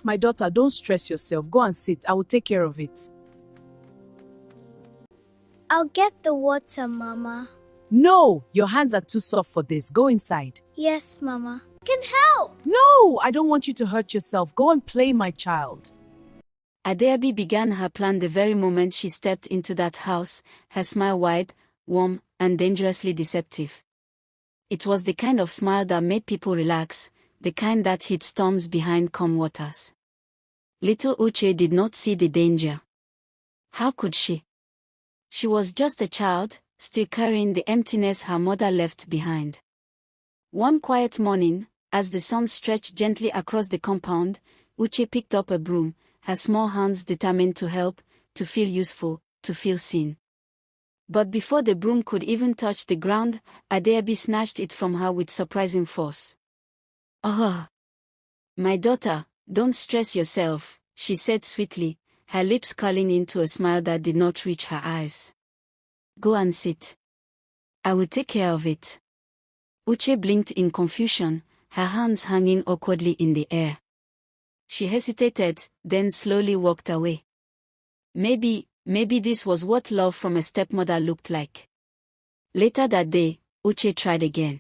My daughter, don't stress yourself. Go and sit. I will take care of it. I'll get the water, Mama. No, your hands are too soft for this. Go inside. Yes, Mama. Can help. No, I don't want you to hurt yourself. Go and play, my child. Adeabi began her plan the very moment she stepped into that house, her smile wide, warm, and dangerously deceptive. It was the kind of smile that made people relax, the kind that hid storms behind calm waters. Little Uche did not see the danger. How could she? She was just a child, still carrying the emptiness her mother left behind. One quiet morning, as the sun stretched gently across the compound, Uche picked up a broom, her small hands determined to help, to feel useful, to feel seen. But before the broom could even touch the ground, Adeabi snatched it from her with surprising force. "Ah, my daughter, don't stress yourself," she said sweetly, her lips curling into a smile that did not reach her eyes. "Go and sit. I will take care of it." Uche blinked in confusion, her hands hanging awkwardly in the air. She hesitated, then slowly walked away. Maybe this was what love from a stepmother looked like. Later that day, Uche tried again.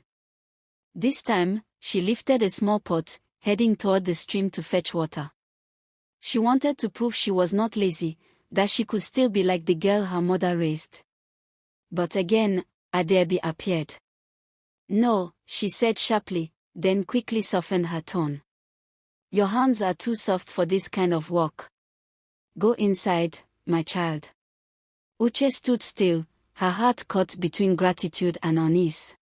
This time, she lifted a small pot, heading toward the stream to fetch water. She wanted to prove she was not lazy, that she could still be like the girl her mother raised. But again, Adeabi appeared. "No," she said sharply, then quickly softened her tone. "Your hands are too soft for this kind of work. Go inside, my child." Uche stood still, her heart caught between gratitude and unease.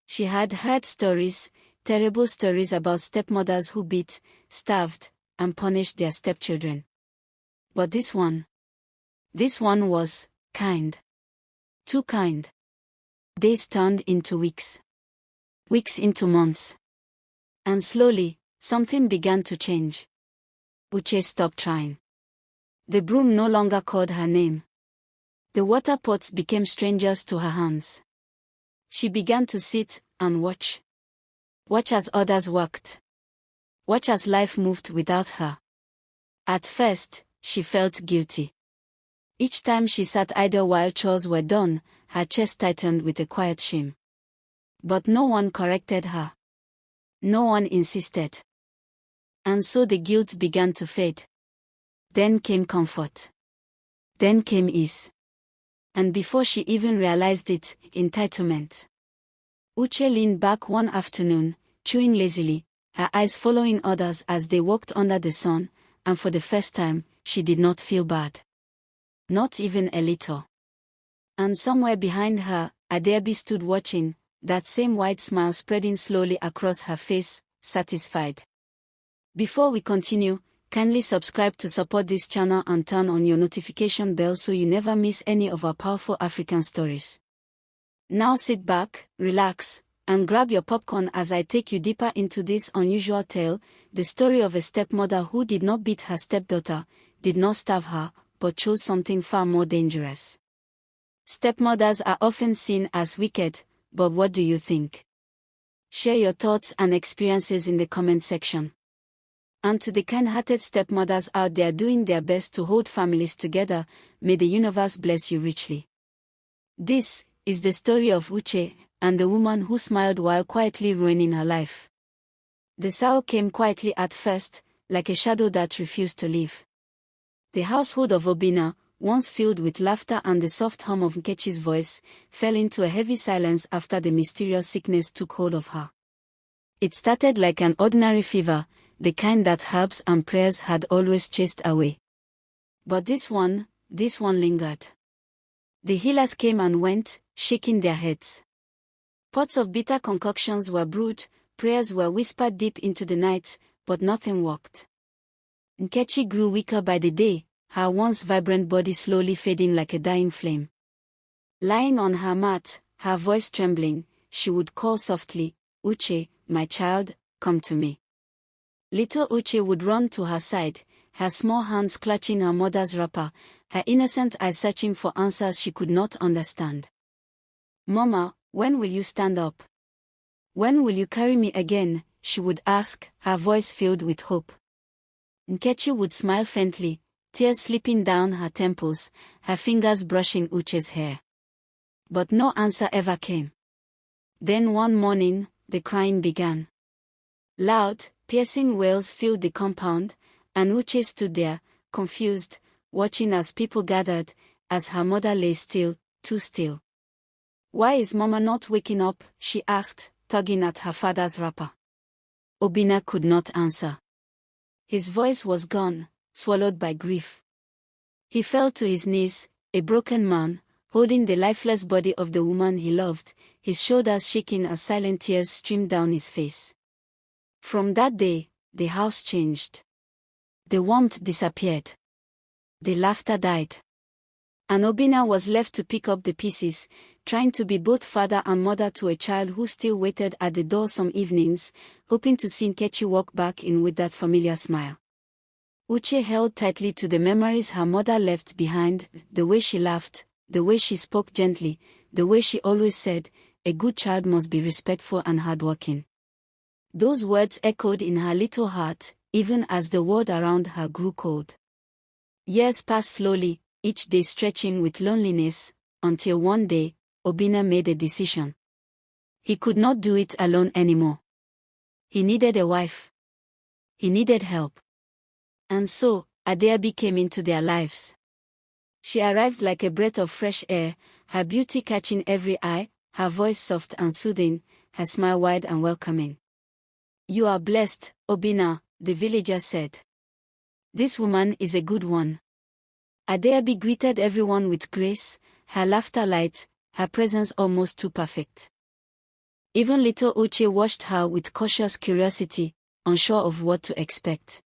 She had heard stories, terrible stories about stepmothers who beat, starved, and punished their stepchildren. But this one was kind. Too kind. Days turned into weeks. Weeks into months. And slowly, something began to change. Uche stopped trying. The broom no longer called her name. The water pots became strangers to her hands. She began to sit and watch. Watch as others worked. Watch as life moved without her. At first, she felt guilty. Each time she sat idle while chores were done, her chest tightened with a quiet shame. But no one corrected her. No one insisted. And so the guilt began to fade. Then came comfort. Then came ease. And before she even realized it, entitlement. Uche leaned back one afternoon, chewing lazily, her eyes following others as they walked under the sun, and for the first time, she did not feel bad. Not even a little. And somewhere behind her, Adeabi stood watching, that same wide smile spreading slowly across her face, satisfied. Before we continue, kindly subscribe to support this channel and turn on your notification bell so you never miss any of our powerful African stories. Now sit back, relax, and grab your popcorn as I take you deeper into this unusual tale, the story of a stepmother who did not beat her stepdaughter, did not starve her, but chose something far more dangerous. Stepmothers are often seen as wicked, but what do you think? Share your thoughts and experiences in the comment section. And to the kind-hearted stepmothers out there doing their best to hold families together, may the universe bless you richly. This is the story of Uche, and the woman who smiled while quietly ruining her life. The sorrow came quietly at first, like a shadow that refused to leave. The household of Obinna, once filled with laughter and the soft hum of Nkechi's voice, fell into a heavy silence after the mysterious sickness took hold of her. It started like an ordinary fever, the kind that herbs and prayers had always chased away. But this one lingered. The healers came and went, shaking their heads. Pots of bitter concoctions were brewed, prayers were whispered deep into the night, but nothing worked. Nkechi grew weaker by the day, her once vibrant body slowly fading like a dying flame. Lying on her mat, her voice trembling, she would call softly, "Uche, my child, come to me." Little Uche would run to her side, her small hands clutching her mother's wrapper, her innocent eyes searching for answers she could not understand. "Mama, when will you stand up? When will you carry me again?" she would ask, her voice filled with hope. Nkechi would smile faintly, tears slipping down her temples, her fingers brushing Uche's hair. But no answer ever came. Then one morning, the crying began. Loud, piercing wails filled the compound, and Uche stood there, confused, watching as people gathered, as her mother lay still, too still. "Why is Mama not waking up?" she asked, tugging at her father's wrapper. Obinna could not answer. His voice was gone, swallowed by grief. He fell to his knees, a broken man, holding the lifeless body of the woman he loved, his shoulders shaking as silent tears streamed down his face. From that day, the house changed. The warmth disappeared. The laughter died. And Obinna was left to pick up the pieces, trying to be both father and mother to a child who still waited at the door some evenings, hoping to see Nkechi walk back in with that familiar smile. Uche held tightly to the memories her mother left behind, the way she laughed, the way she spoke gently, the way she always said, "A good child must be respectful and hardworking." Those words echoed in her little heart, even as the world around her grew cold. Years passed slowly, each day stretching with loneliness, until one day, Obinna made a decision. He could not do it alone anymore. He needed a wife. He needed help. And so, Adeabi came into their lives. She arrived like a breath of fresh air, her beauty catching every eye, her voice soft and soothing, her smile wide and welcoming. "You are blessed, Obinna," the villagers said. "This woman is a good one." Adeabi greeted everyone with grace, her laughter light, her presence almost too perfect. Even little Uche watched her with cautious curiosity, unsure of what to expect.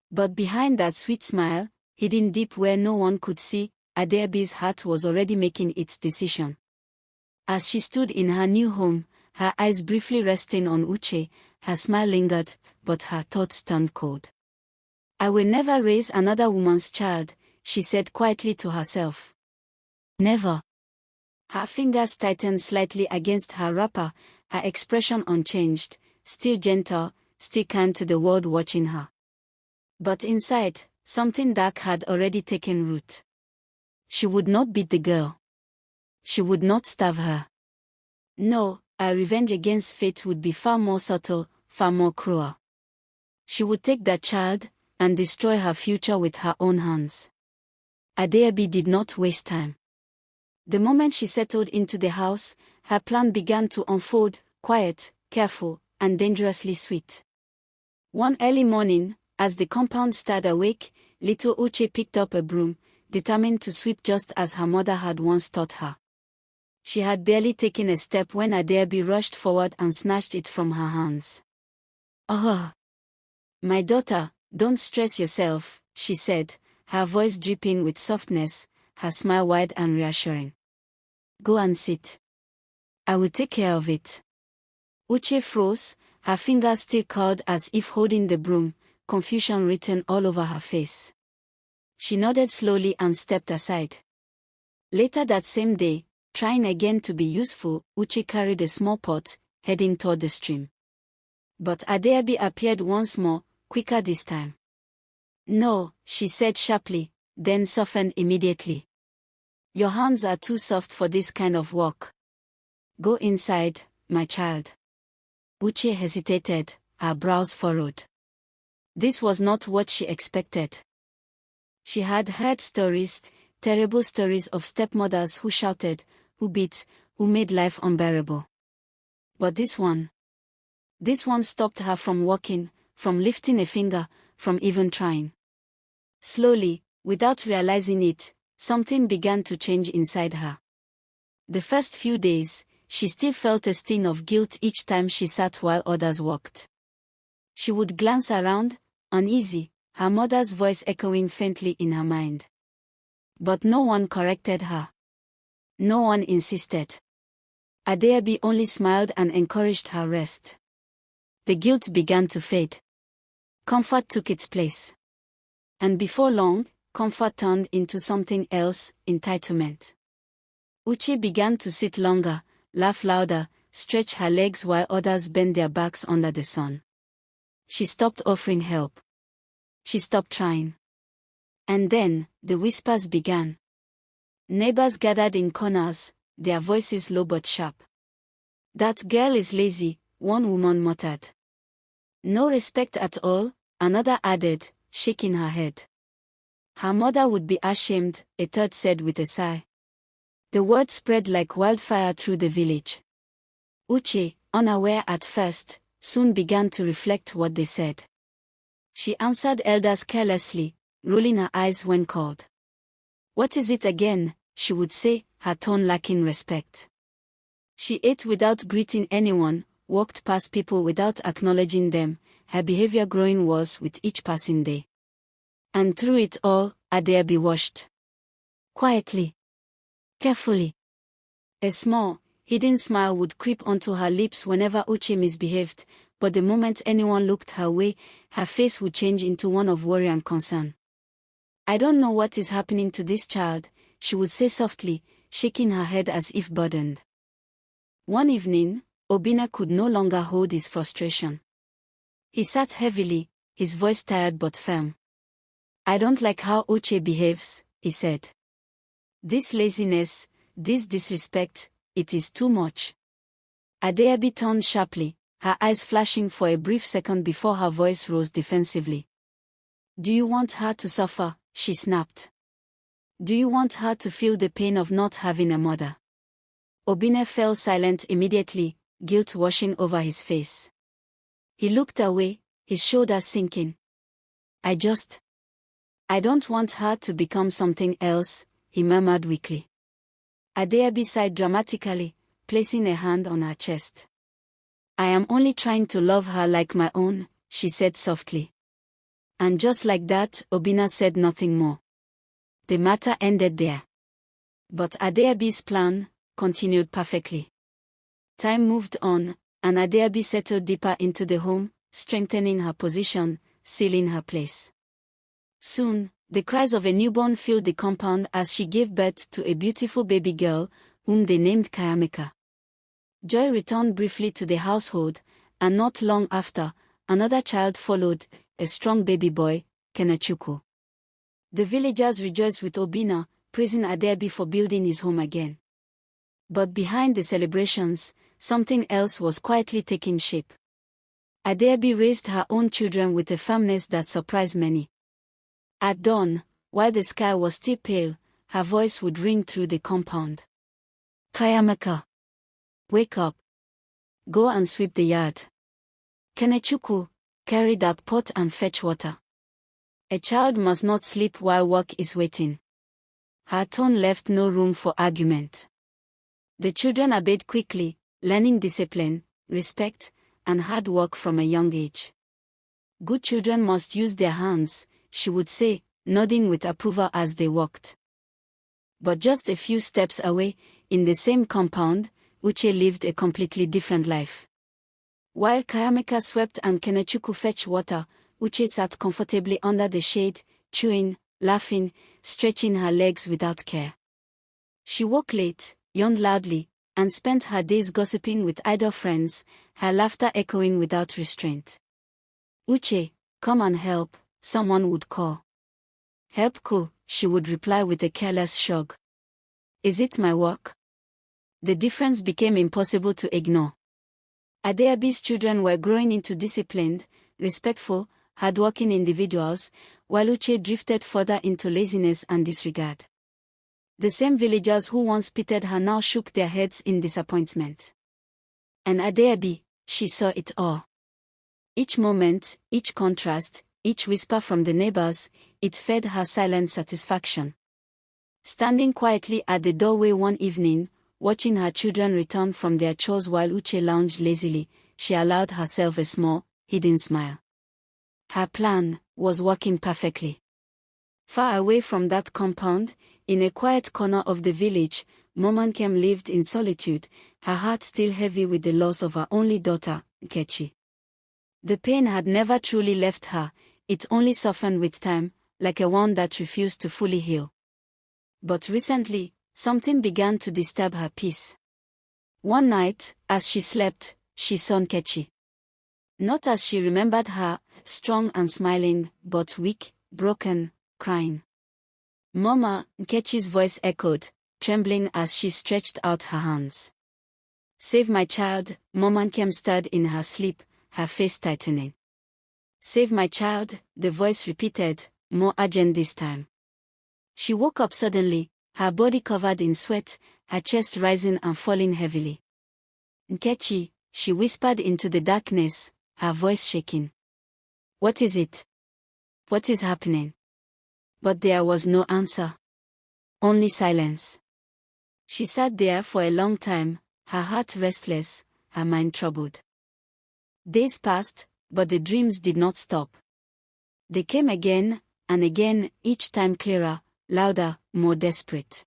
But behind that sweet smile, hidden deep where no one could see, Adeabi's heart was already making its decision. As she stood in her new home, her eyes briefly resting on Uche, her smile lingered, but her thoughts turned cold. "I will never raise another woman's child," she said quietly to herself. "Never." Her fingers tightened slightly against her wrapper, her expression unchanged, still gentle, still kind to the world watching her. But inside, something dark had already taken root. She would not beat the girl. She would not starve her. No, her revenge against fate would be far more subtle, far more cruel. She would take that child, and destroy her future with her own hands. Adeabi did not waste time. The moment she settled into the house, her plan began to unfold, quiet, careful, and dangerously sweet. One early morning, as the compound stirred awake, little Uche picked up a broom, determined to sweep just as her mother had once taught her. She had barely taken a step when Adeabi rushed forward and snatched it from her hands. "Oh, my daughter, don't stress yourself," she said, her voice dripping with softness, her smile wide and reassuring. "Go and sit. I will take care of it." Uche froze, her fingers still curled as if holding the broom, confusion written all over her face. She nodded slowly and stepped aside. Later that same day, trying again to be useful, Uche carried a small pot, heading toward the stream. But Adeabi appeared once more, quicker this time. "No," she said sharply, then softened immediately. "Your hands are too soft for this kind of work. Go inside, my child." Uche hesitated, her brows furrowed. This was not what she expected. She had heard stories, terrible stories of stepmothers who shouted, who beat, who made life unbearable. But this one stopped her from walking, from lifting a finger, from even trying. Slowly, without realizing it, something began to change inside her. The first few days, she still felt a sting of guilt each time she sat while others walked. She would glance around, uneasy, her mother's voice echoing faintly in her mind. But no one corrected her. No one insisted. Adeabi only smiled and encouraged her rest. The guilt began to fade. Comfort took its place. And before long, comfort turned into something else, entitlement. Uche began to sit longer, laugh louder, stretch her legs while others bent their backs under the sun. She stopped offering help. she stopped trying. And then, the whispers began. Neighbors gathered in corners, their voices low but sharp. "That girl is lazy," one woman muttered. "No respect at all," another added, shaking her head. "Her mother would be ashamed," a third said with a sigh. The word spread like wildfire through the village. Uche, unaware at first, soon began to reflect what they said. She answered elders carelessly, rolling her eyes when called. "What is it again?" she would say, her tone lacking respect. She ate without greeting anyone, walked past people without acknowledging them, her behavior growing worse with each passing day. And through it all, Adeabi watched. Quietly. Carefully. A small, hidden smile would creep onto her lips whenever Uche misbehaved, but the moment anyone looked her way, her face would change into one of worry and concern. "I don't know what is happening to this child," she would say softly, shaking her head as if burdened. One evening, Obina could no longer hold his frustration. He sat heavily, his voice tired but firm. "I don't like how Uche behaves," he said. "This laziness, this disrespect, it is too much." Adeabi turned sharply, her eyes flashing for a brief second before her voice rose defensively. "Do you want her to suffer?" she snapped. "Do you want her to feel the pain of not having a mother?" Obina fell silent immediately, guilt washing over his face. He looked away, his shoulders sinking. I don't want her to become something else," he murmured weakly. Adeabi sighed dramatically, placing a hand on her chest. "I am only trying to love her like my own," she said softly. And just like that, Obina said nothing more. The matter ended there. But Adeabi's plan continued perfectly. Time moved on, and Adeabi settled deeper into the home, strengthening her position, sealing her place. Soon, the cries of a newborn filled the compound as she gave birth to a beautiful baby girl, whom they named Kayamika. Joy returned briefly to the household, and not long after, another child followed, a strong baby boy, Kenechukwu. The villagers rejoiced with Obina, praising Adeabi for building his home again. But behind the celebrations, something else was quietly taking shape. Adeabi raised her own children with a firmness that surprised many. At dawn, while the sky was still pale, her voice would ring through the compound. "Kayamika, wake up. Go and sweep the yard. Kenechukwu, carry that pot and fetch water. A child must not sleep while work is waiting." Her tone left no room for argument. The children obeyed quickly, learning discipline, respect, and hard work from a young age. "Good children must use their hands," she would say, nodding with approval as they walked. But just a few steps away, in the same compound, Uche lived a completely different life. While Kayamika swept and Kenechukwu fetched water, Uche sat comfortably under the shade, chewing, laughing, stretching her legs without care. She woke late, yawned loudly, and spent her days gossiping with idle friends, her laughter echoing without restraint. "Uche, come and help," someone would call. "Help Ko," she would reply with a careless shrug. "Is it my work?" The difference became impossible to ignore. Adeabi's children were growing into disciplined, respectful, hardworking individuals, while Uche drifted further into laziness and disregard. The same villagers who once pitied her now shook their heads in disappointment. And Adeabi, she saw it all. Each moment, each contrast, each whisper from the neighbors, it fed her silent satisfaction. Standing quietly at the doorway one evening, watching her children return from their chores while Uche lounged lazily, she allowed herself a small, hidden smile. Her plan was working perfectly. Far away from that compound, in a quiet corner of the village, Momankem lived in solitude, her heart still heavy with the loss of her only daughter, Nkechi. The pain had never truly left her, it only softened with time, like a wound that refused to fully heal. But recently, something began to disturb her peace. One night, as she slept, she saw Nkechi. Not as she remembered her, strong and smiling, but weak, broken, crying. Mama, Nkechi's voice echoed, trembling as she stretched out her hands. Save my child, Mama Nkem stirred in her sleep, her face tightening. Save my child, the voice repeated, more urgent this time. She woke up suddenly, her body covered in sweat, her chest rising and falling heavily. Nkechi, she whispered into the darkness, her voice shaking. What is it? What is happening? But there was no answer. Only silence. She sat there for a long time, her heart restless, her mind troubled. Days passed, but the dreams did not stop. They came again and again, each time clearer, louder, more desperate.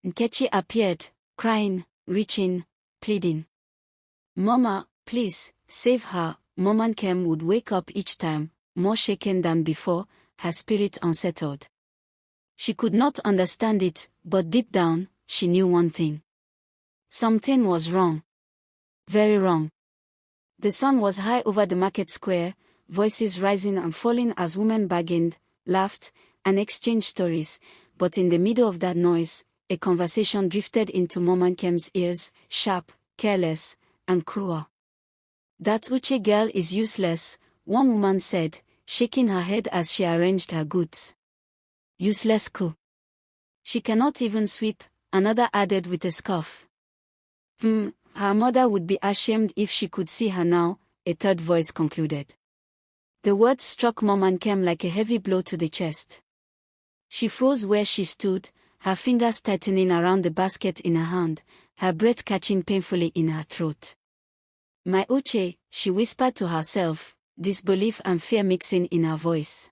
Nkechi appeared, crying, reaching, pleading. Mama, please, save her. Mama Nkem would wake up each time, more shaken than before, her spirit unsettled. She could not understand it, but deep down, she knew one thing. Something was wrong. Very wrong. The sun was high over the market square, voices rising and falling as women bargained, laughed, and exchanged stories, but in the middle of that noise, a conversation drifted into Mama Nkem's ears, sharp, careless, and cruel. That Uche girl is useless, one woman said, shaking her head as she arranged her goods. Useless coup. She cannot even sweep, another added with a scoff. Her mother would be ashamed if she could see her now, a third voice concluded. The words struck Mama Nkem like a heavy blow to the chest. She froze where she stood, her fingers tightening around the basket in her hand, her breath catching painfully in her throat. My Uche, she whispered to herself, disbelief and fear mixing in her voice.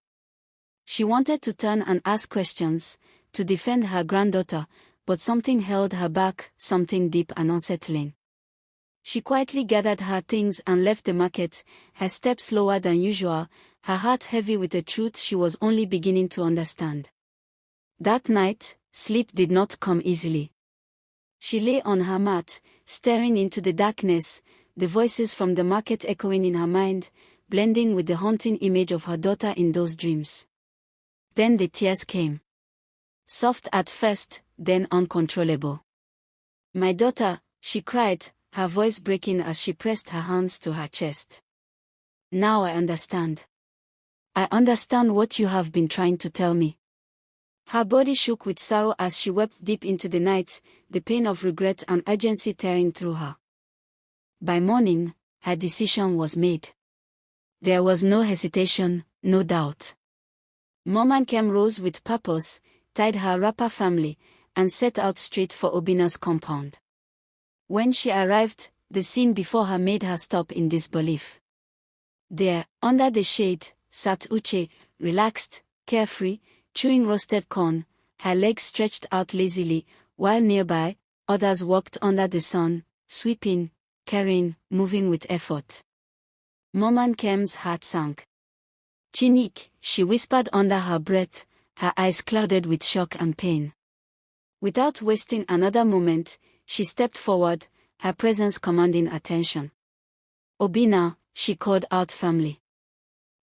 She wanted to turn and ask questions, to defend her granddaughter, but something held her back, something deep and unsettling. She quietly gathered her things and left the market, her steps slower than usual, her heart heavy with a truth she was only beginning to understand. That night, sleep did not come easily. She lay on her mat, staring into the darkness, the voices from the market echoing in her mind, blending with the haunting image of her daughter in those dreams. Then the tears came. Soft at first, then uncontrollable. My daughter, she cried, her voice breaking as she pressed her hands to her chest. Now I understand. I understand what you have been trying to tell me. Her body shook with sorrow as she wept deep into the night, the pain of regret and urgency tearing through her. By morning, her decision was made. There was no hesitation, no doubt. Mama Nkem rose with purpose, tied her wrapper firmly, and set out straight for Obina's compound. When she arrived, the scene before her made her stop in disbelief. There, under the shade, sat Uche, relaxed, carefree, chewing roasted corn, her legs stretched out lazily, while nearby, others walked under the sun, sweeping, carrying, moving with effort. Mama Nkem's heart sank. Chinik, she whispered under her breath, her eyes clouded with shock and pain. Without wasting another moment, she stepped forward, her presence commanding attention. Obina, she called out firmly.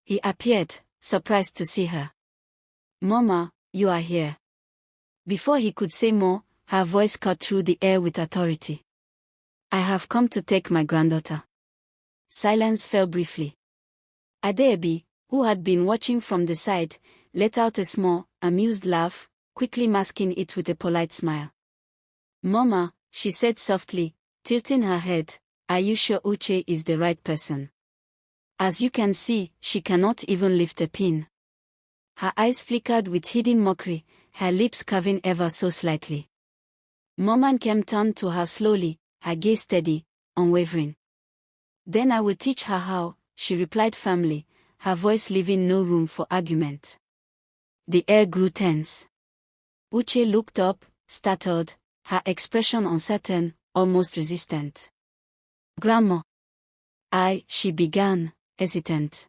He appeared, surprised to see her. Mama, you are here. Before he could say more, her voice cut through the air with authority. I have come to take my granddaughter. Silence fell briefly. Adeobi, who had been watching from the side, let out a small, amused laugh, quickly masking it with a polite smile. Mama, she said softly, tilting her head, are you sure Uche is the right person? As you can see, she cannot even lift a pin. Her eyes flickered with hidden mockery, her lips curving ever so slightly. Mama Nkem turned to her slowly, her gaze steady, unwavering. Then I will teach her how, she replied firmly, her voice leaving no room for argument. The air grew tense. Uche looked up, startled, her expression uncertain, almost resistant. Grandma. She began, hesitant.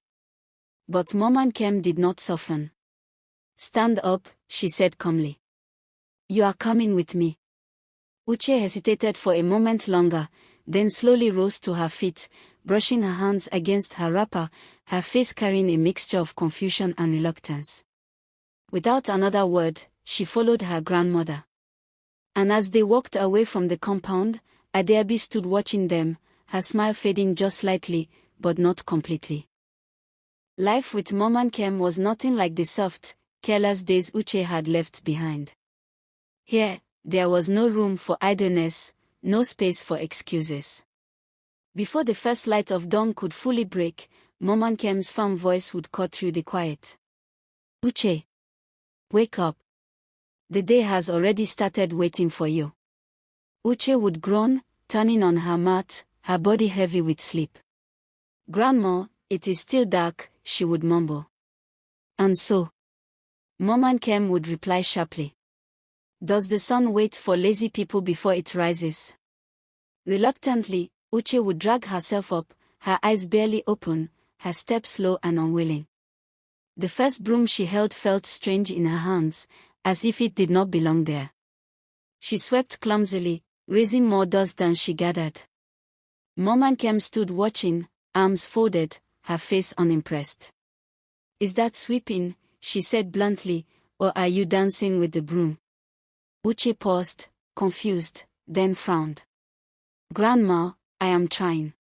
But Mama Nkem did not soften. Stand up, she said calmly. You are coming with me. Uche hesitated for a moment longer, then slowly rose to her feet, brushing her hands against her wrapper, her face carrying a mixture of confusion and reluctance. Without another word, she followed her grandmother. And as they walked away from the compound, Adeabi stood watching them, her smile fading just slightly, but not completely. Life with Mom and Kem was nothing like the soft, careless days Uche had left behind. Here, there was no room for idleness, no space for excuses. Before the first light of dawn could fully break, Mom and Kem's firm voice would cut through the quiet. Uche, wake up. The day has already started waiting for you. Uche would groan, turning on her mat, her body heavy with sleep. Grandma, it is still dark, she would mumble. And so? Mom and Kem would reply sharply. Does the sun wait for lazy people before it rises? Reluctantly, Uche would drag herself up, her eyes barely open, her step slow and unwilling. The first broom she held felt strange in her hands, as if it did not belong there. She swept clumsily, raising more dust than she gathered. Mom and Kem stood watching, arms folded, her face unimpressed. Is that sweeping? She said bluntly, or are you dancing with the broom? Uche paused, confused, then frowned. Grandma, I am trying.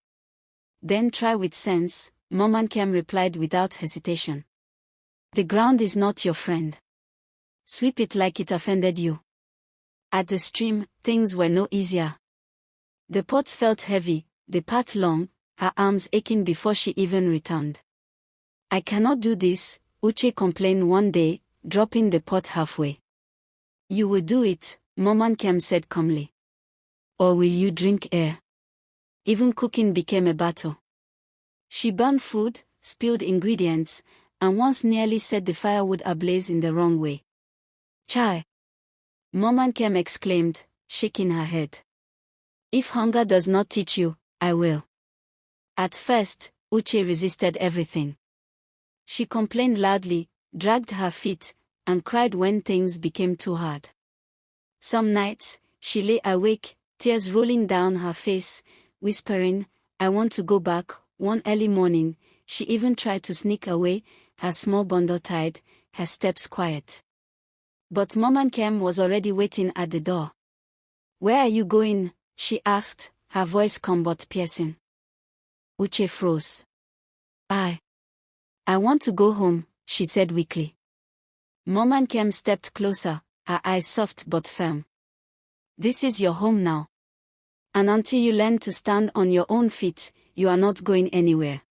Then try with sense, Mom and Kem replied without hesitation. The ground is not your friend. Sweep it like it offended you. At the stream, things were no easier. The pots felt heavy, the path long, her arms aching before she even returned. I cannot do this, Uche complained one day, dropping the pot halfway. You will do it, Mom and Kem said calmly. Or will you drink air? Even cooking became a battle. She burned food, spilled ingredients, and once nearly set the firewood ablaze in the wrong way. Chai! Mom and Kem exclaimed, shaking her head. If hunger does not teach you, I will. At first, Uche resisted everything. She complained loudly, dragged her feet, and cried when things became too hard. Some nights, she lay awake, tears rolling down her face, whispering, I want to go back. One early morning, she even tried to sneak away, her small bundle tied, her steps quiet. But Mom and Kem was already waiting at the door. Where are you going? She asked, her voice calm but piercing. Uche froze. I want to go home, she said weakly. Mom and Kem stepped closer, her eyes soft but firm. This is your home now. And until you learn to stand on your own feet, you are not going anywhere.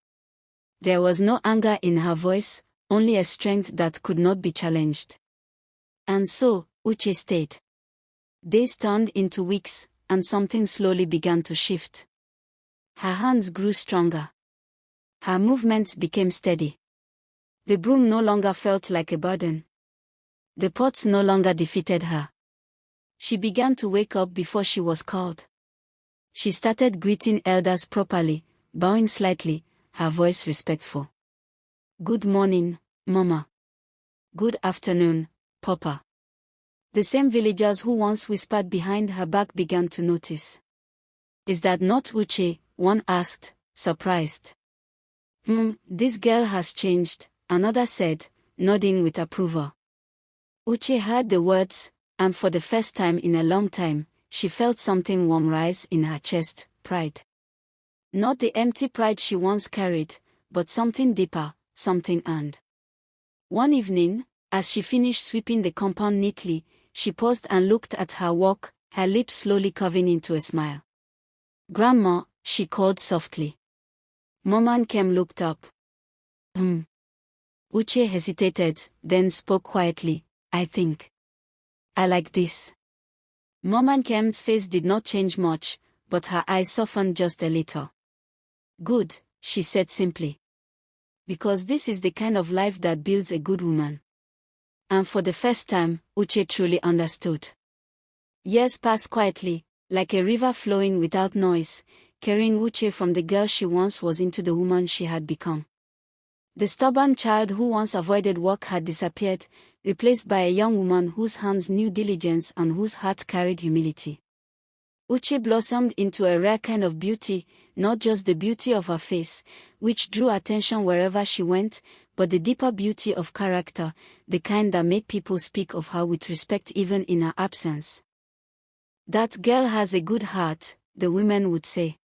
There was no anger in her voice, only a strength that could not be challenged. And so, Uche stayed. Days turned into weeks, and something slowly began to shift. Her hands grew stronger. Her movements became steady. The broom no longer felt like a burden. The pots no longer defeated her. She began to wake up before she was called. She started greeting elders properly, bowing slightly, her voice respectful. Good morning, Mama. Good afternoon, Papa. The same villagers who once whispered behind her back began to notice. Is that not Uche? One asked, surprised. This girl has changed, another said, nodding with approval. Uche heard the words, and for the first time in a long time, she felt something warm rise in her chest, pride. Not the empty pride she once carried, but something deeper, something earned. One evening, as she finished sweeping the compound neatly, she paused and looked at her work, her lips slowly curving into a smile. Grandma, she called softly. Mom and Kem looked up. Uche hesitated, then spoke quietly, I think. I like this. Mom and Kem's face did not change much, but her eyes softened just a little. Good, she said simply. Because this is the kind of life that builds a good woman. And for the first time, Uche truly understood. Years passed quietly, like a river flowing without noise, carrying Uche from the girl she once was into the woman she had become. The stubborn child who once avoided work had disappeared, replaced by a young woman whose hands knew diligence and whose heart carried humility. Uche blossomed into a rare kind of beauty, not just the beauty of her face, which drew attention wherever she went, but the deeper beauty of character, the kind that made people speak of her with respect even in her absence. That girl has a good heart, the women would say.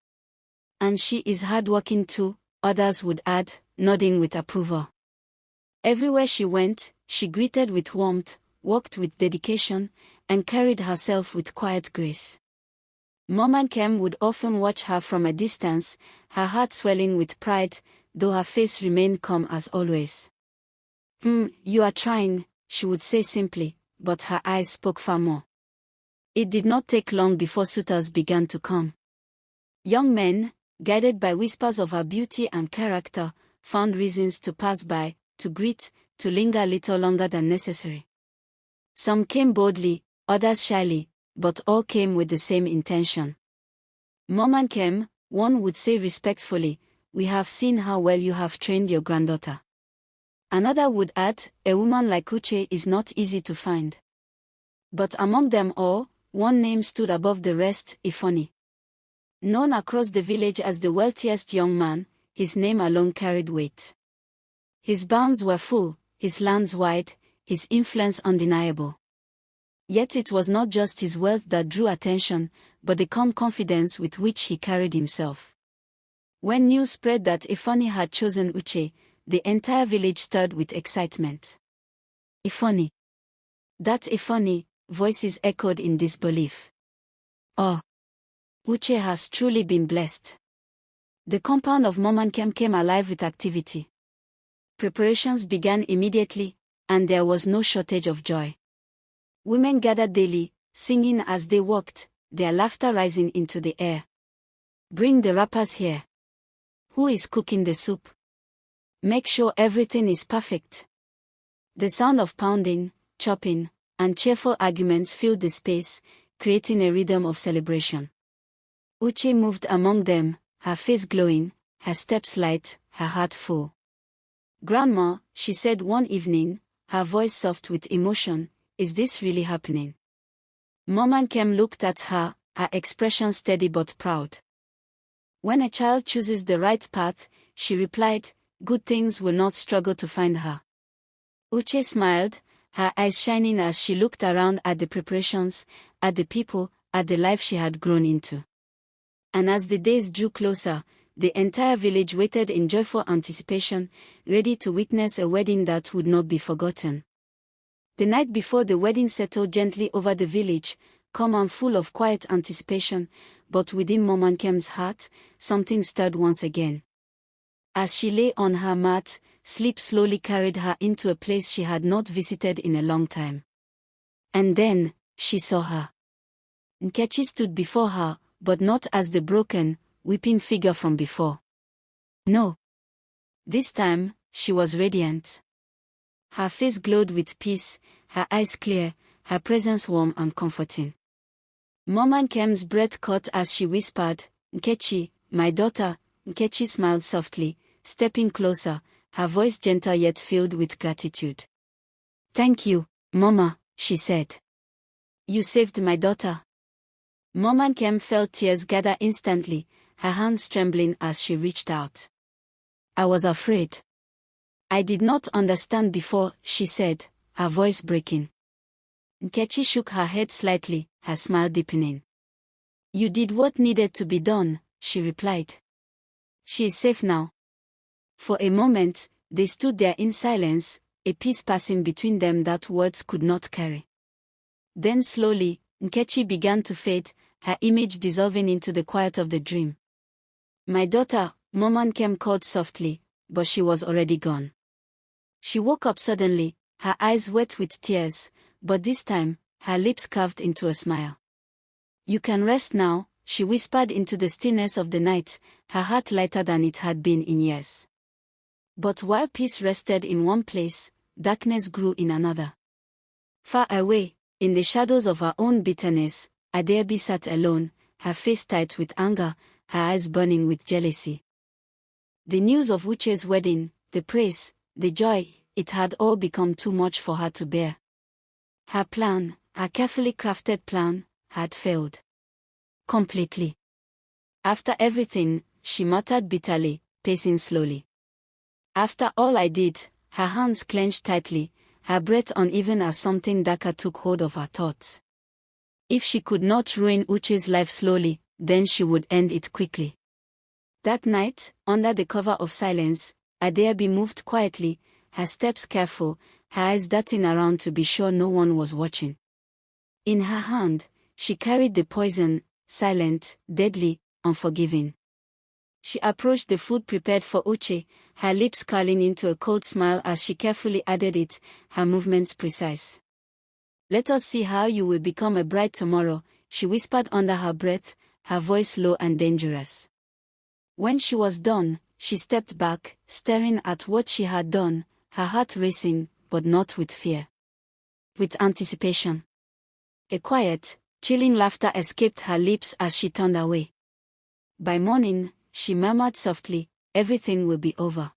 And she is hardworking too, others would add, nodding with approval. Everywhere she went, she greeted with warmth, walked with dedication, and carried herself with quiet grace. Mom and Kem would often watch her from a distance, her heart swelling with pride, though her face remained calm as always. You are trying, she would say simply, but her eyes spoke far more. It did not take long before suitors began to come. Young men, guided by whispers of her beauty and character, found reasons to pass by, to greet, to linger a little longer than necessary. Some came boldly, others shyly, but all came with the same intention. Mom and Kem, one would say respectfully, we have seen how well you have trained your granddaughter. Another would add, a woman like Uche is not easy to find. But among them all, one name stood above the rest, Ifeanyi. Known across the village as the wealthiest young man, his name alone carried weight. His barns were full, his lands wide, his influence undeniable. Yet it was not just his wealth that drew attention, but the calm confidence with which he carried himself. When news spread that Ifeanyi had chosen Uche, the entire village stirred with excitement. Ifeanyi. That Ifeanyi, voices echoed in disbelief. Oh! Uche has truly been blessed. The compound of Mom and Kem came alive with activity. Preparations began immediately, and there was no shortage of joy. Women gathered daily, singing as they walked, their laughter rising into the air. Bring the wrappers here. Who is cooking the soup? Make sure everything is perfect. The sound of pounding, chopping, and cheerful arguments filled the space, creating a rhythm of celebration. Uche moved among them, her face glowing, her steps light, her heart full. Grandma, she said one evening, her voice soft with emotion, is this really happening? Mom and Kem looked at her, her expression steady but proud. When a child chooses the right path, she replied, good things will not struggle to find her. Uche smiled, her eyes shining as she looked around at the preparations, at the people, at the life she had grown into. And as the days drew closer, the entire village waited in joyful anticipation, ready to witness a wedding that would not be forgotten. The night before the wedding settled gently over the village, calm and full of quiet anticipation, but within Mom and Kem's heart, something stirred once again. As she lay on her mat, sleep slowly carried her into a place she had not visited in a long time. And then, she saw her. Nkechi stood before her, but not as the broken, weeping figure from before. No. This time, she was radiant. Her face glowed with peace, her eyes clear, her presence warm and comforting. Mom and Kem's breath caught as she whispered, Nkechi, my daughter. Nkechi smiled softly, stepping closer, her voice gentle yet filled with gratitude. Thank you, Mama, she said. You saved my daughter. Mom and Kem felt tears gather instantly, her hands trembling as she reached out. I was afraid. I did not understand before, she said, her voice breaking. Nkechi shook her head slightly, her smile deepening. You did what needed to be done, she replied. She is safe now. For a moment, they stood there in silence, a peace passing between them that words could not carry. Then slowly, Nkechi began to fade, her image dissolving into the quiet of the dream. My daughter, Mom and Kem called softly, but she was already gone. She woke up suddenly, her eyes wet with tears, but this time, her lips curved into a smile. You can rest now, she whispered into the stillness of the night, her heart lighter than it had been in years. But while peace rested in one place, darkness grew in another. Far away, in the shadows of her own bitterness, Adeobi sat alone, her face tight with anger, her eyes burning with jealousy. The news of Uche's wedding, the praise, the joy, it had all become too much for her to bear. Her plan, her carefully crafted plan, had failed. Completely. After everything, she muttered bitterly, pacing slowly. After all I did, her hands clenched tightly, her breath uneven as something darker took hold of her thoughts. If she could not ruin Uche's life slowly, then she would end it quickly. That night, under the cover of silence, Adeabi moved quietly, her steps careful, her eyes darting around to be sure no one was watching. In her hand, she carried the poison, silent, deadly, unforgiving. She approached the food prepared for Uche, her lips curling into a cold smile as she carefully added it, her movements precise. "Let us see how you will become a bride tomorrow," she whispered under her breath, her voice low and dangerous. When she was done, she stepped back, staring at what she had done, her heart racing, but not with fear. With anticipation. A quiet, chilling laughter escaped her lips as she turned away. By morning, she murmured softly, "Everything will be over."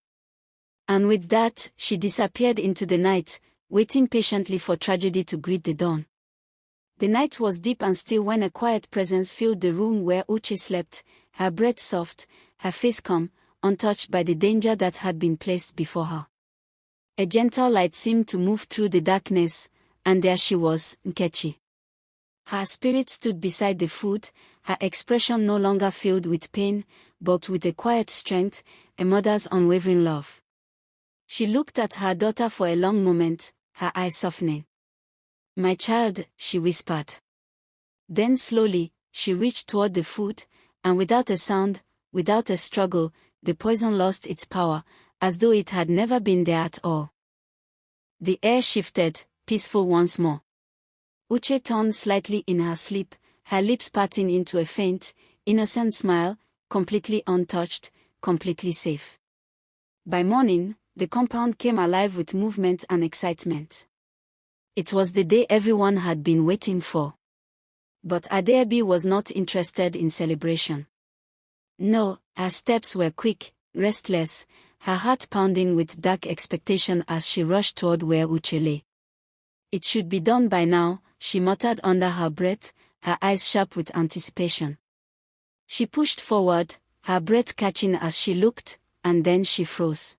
And with that, she disappeared into the night, waiting patiently for tragedy to greet the dawn. The night was deep and still when a quiet presence filled the room where Uche slept, her breath soft, her face calm, untouched by the danger that had been placed before her. A gentle light seemed to move through the darkness, and there she was, Nkechi. Her spirit stood beside the food, her expression no longer filled with pain, but with a quiet strength, a mother's unwavering love. She looked at her daughter for a long moment, her eyes softening. "My child," she whispered. Then slowly, she reached toward the food, and without a sound, without a struggle, the poison lost its power, as though it had never been there at all. The air shifted, peaceful once more. Uche turned slightly in her sleep, her lips parting into a faint, innocent smile, completely untouched, completely safe. By morning, the compound came alive with movement and excitement. It was the day everyone had been waiting for. But Adeabi was not interested in celebration. No, her steps were quick, restless, her heart pounding with dark expectation as she rushed toward where Uche lay. "It should be done by now," she muttered under her breath, her eyes sharp with anticipation. She pushed forward, her breath catching as she looked, and then she froze.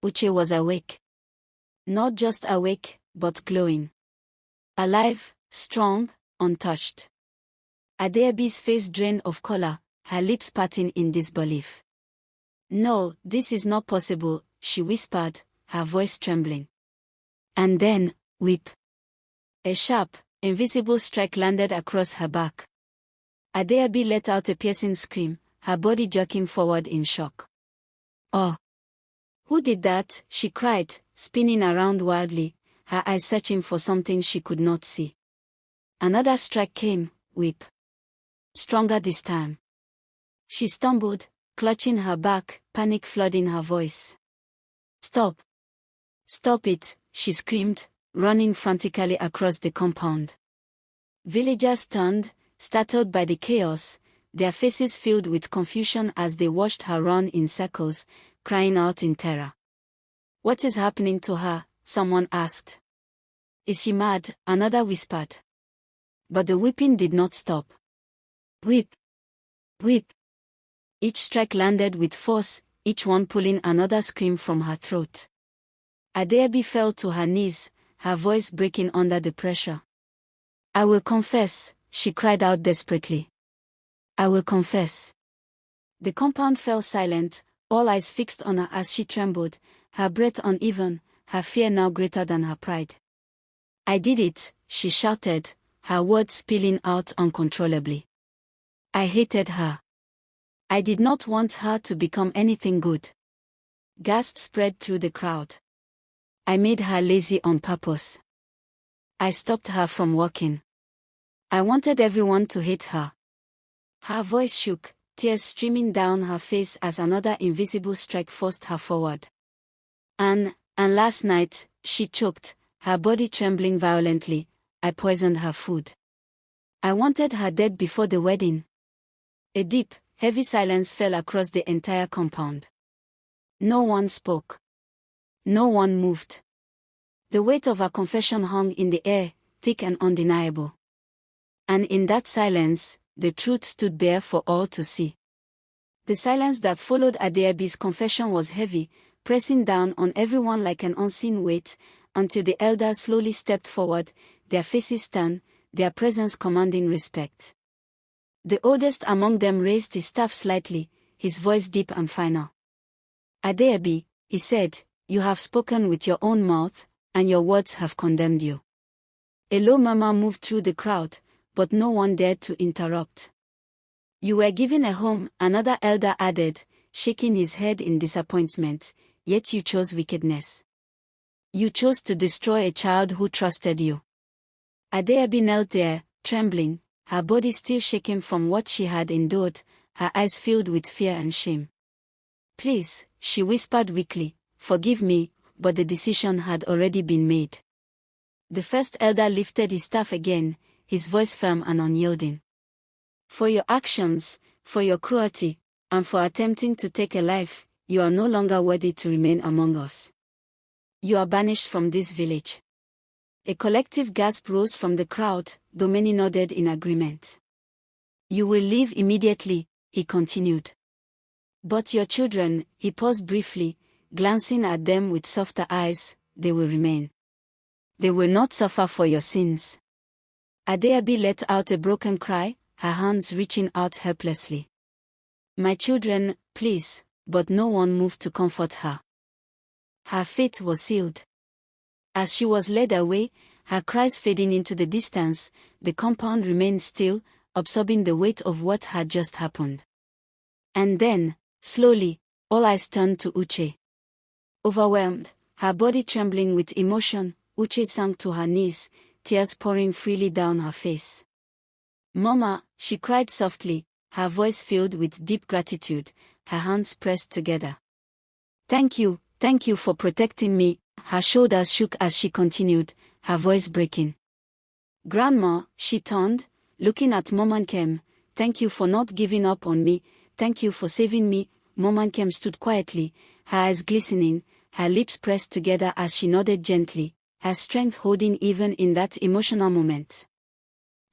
Uche was awake. Not just awake, but glowing. Alive, strong, untouched. Adeabi's face drained of color, her lips parting in disbelief. "No, this is not possible," she whispered, her voice trembling. And then, whip. A sharp, invisible strike landed across her back. Adeabi let out a piercing scream, her body jerking forward in shock. "Oh! Who did that?" she cried, spinning around wildly, her eyes searching for something she could not see. Another strike came, whip. Stronger this time. She stumbled, clutching her back, panic flooding her voice. "Stop! Stop it!" she screamed, running frantically across the compound. Villagers turned, startled by the chaos, their faces filled with confusion as they watched her run in circles, crying out in terror. "What is happening to her?" someone asked. "Is she mad?" another whispered. But the whipping did not stop. Whip! Whip! Each strike landed with force, each one pulling another scream from her throat. Adeabi fell to her knees, her voice breaking under the pressure. "I will confess," she cried out desperately. "I will confess." The compound fell silent, all eyes fixed on her as she trembled, her breath uneven, her fear now greater than her pride. "I did it," she shouted, her words spilling out uncontrollably. "I hated her. I did not want her to become anything good." Gasps spread through the crowd. "I made her lazy on purpose. I stopped her from walking. I wanted everyone to hate her." Her voice shook, tears streaming down her face as another invisible strike forced her forward. And last night," she choked, her body trembling violently, "I poisoned her food. I wanted her dead before the wedding." A deep, heavy silence fell across the entire compound. No one spoke. No one moved. The weight of her confession hung in the air, thick and undeniable. And in that silence, the truth stood bare for all to see. The silence that followed Adeabi's confession was heavy, pressing down on everyone like an unseen weight, until the elders slowly stepped forward, their faces stern, their presence commanding respect. The oldest among them raised his staff slightly, his voice deep and final. "Adeabi," he said, "you have spoken with your own mouth, and your words have condemned you." A low murmur moved through the crowd, but no one dared to interrupt. "You were given a home," another elder added, shaking his head in disappointment, "yet you chose wickedness. You chose to destroy a child who trusted you." Adeabi knelt there, trembling, her body still shaking from what she had endured, her eyes filled with fear and shame. "Please," she whispered weakly, "forgive me, but the decision had already been made." The first elder lifted his staff again, his voice firm and unyielding. "For your actions, for your cruelty, and for attempting to take a life, you are no longer worthy to remain among us. You are banished from this village." A collective gasp rose from the crowd, though many nodded in agreement. "You will leave immediately," he continued. "But your children," he paused briefly, glancing at them with softer eyes, "they will remain. They will not suffer for your sins." Adeabi let out a broken cry, her hands reaching out helplessly. "My children, please," but no one moved to comfort her. Her fate was sealed. As she was led away, her cries fading into the distance, the compound remained still, absorbing the weight of what had just happened. And then, slowly, all eyes turned to Uche. Overwhelmed, her body trembling with emotion, Uche sank to her knees, tears pouring freely down her face. "Mama," she cried softly, her voice filled with deep gratitude, her hands pressed together. Thank you for protecting me." Her shoulders shook as she continued, her voice breaking. "Grandma," she turned, looking at Momankem, "thank you for not giving up on me, thank you for saving me." Momankem stood quietly, her eyes glistening, her lips pressed together as she nodded gently, her strength holding even in that emotional moment.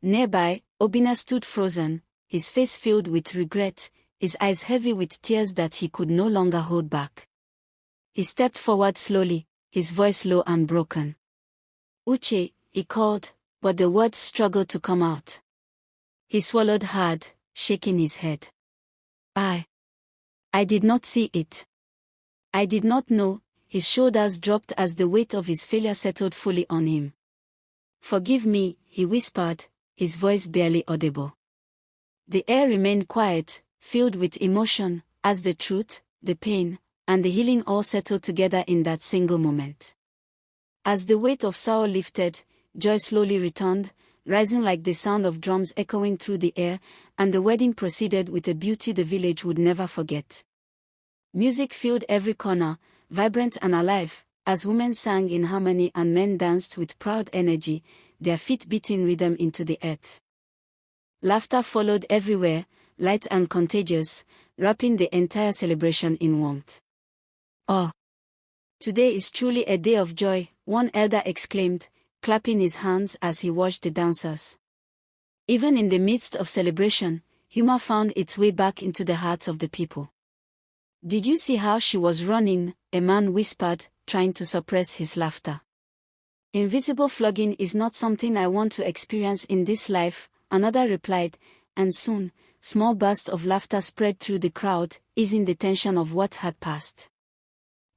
Nearby, Obinna stood frozen, his face filled with regret, his eyes heavy with tears that he could no longer hold back. He stepped forward slowly, his voice low and broken. "Uche," he called, but the words struggled to come out. He swallowed hard, shaking his head. I did not see it. I did not know." His shoulders dropped as the weight of his failure settled fully on him. "Forgive me," he whispered, his voice barely audible. The air remained quiet, filled with emotion, as the truth, the pain, and the healing all settled together in that single moment. As the weight of sorrow lifted, joy slowly returned, rising like the sound of drums echoing through the air, and the wedding proceeded with a beauty the village would never forget. Music filled every corner, vibrant and alive, as women sang in harmony and men danced with proud energy, their feet beating rhythm into the earth. Laughter followed everywhere, light and contagious, wrapping the entire celebration in warmth. "Oh, today is truly a day of joy," one elder exclaimed, clapping his hands as he watched the dancers. Even in the midst of celebration, humor found its way back into the hearts of the people. "Did you see how she was running?" a man whispered, trying to suppress his laughter. "Invisible flogging is not something I want to experience in this life," another replied, and soon, small bursts of laughter spread through the crowd, easing the tension of what had passed.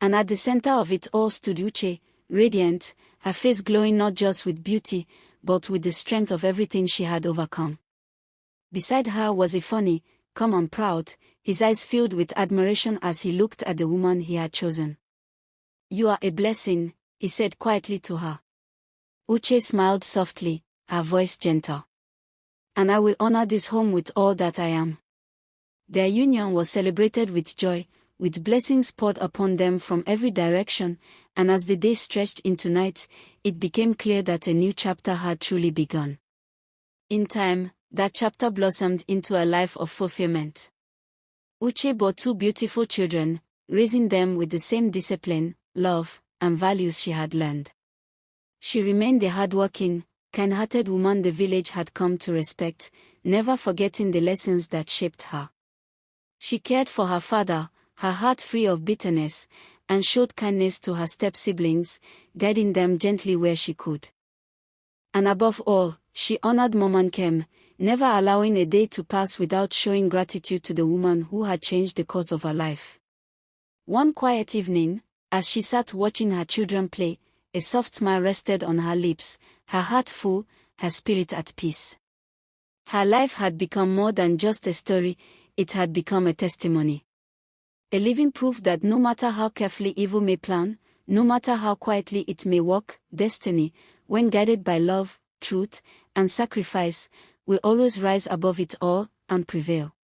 And at the center of it all stood Uche, radiant, her face glowing not just with beauty, but with the strength of everything she had overcome. Beside her was Ifeanyi, calm and proud, his eyes filled with admiration as he looked at the woman he had chosen. "You are a blessing," he said quietly to her. Uche smiled softly, her voice gentle. "And I will honor this home with all that I am." Their union was celebrated with joy, with blessings poured upon them from every direction, and as the day stretched into night, it became clear that a new chapter had truly begun. In time, that chapter blossomed into a life of fulfillment. Uche bore 2 beautiful children, raising them with the same discipline, love, and values she had learned. She remained a hardworking, kind-hearted woman the village had come to respect, never forgetting the lessons that shaped her. She cared for her father, her heart free of bitterness, and showed kindness to her step-siblings, guiding them gently where she could. And above all, she honored Mama Nkem, never allowing a day to pass without showing gratitude to the woman who had changed the course of her life. One quiet evening, as she sat watching her children play, a soft smile rested on her lips, her heart full, her spirit at peace. Her life had become more than just a story, it had become a testimony. A living proof that no matter how carefully evil may plan, no matter how quietly it may walk, destiny, when guided by love, truth, and sacrifice, will always rise above it all and prevail.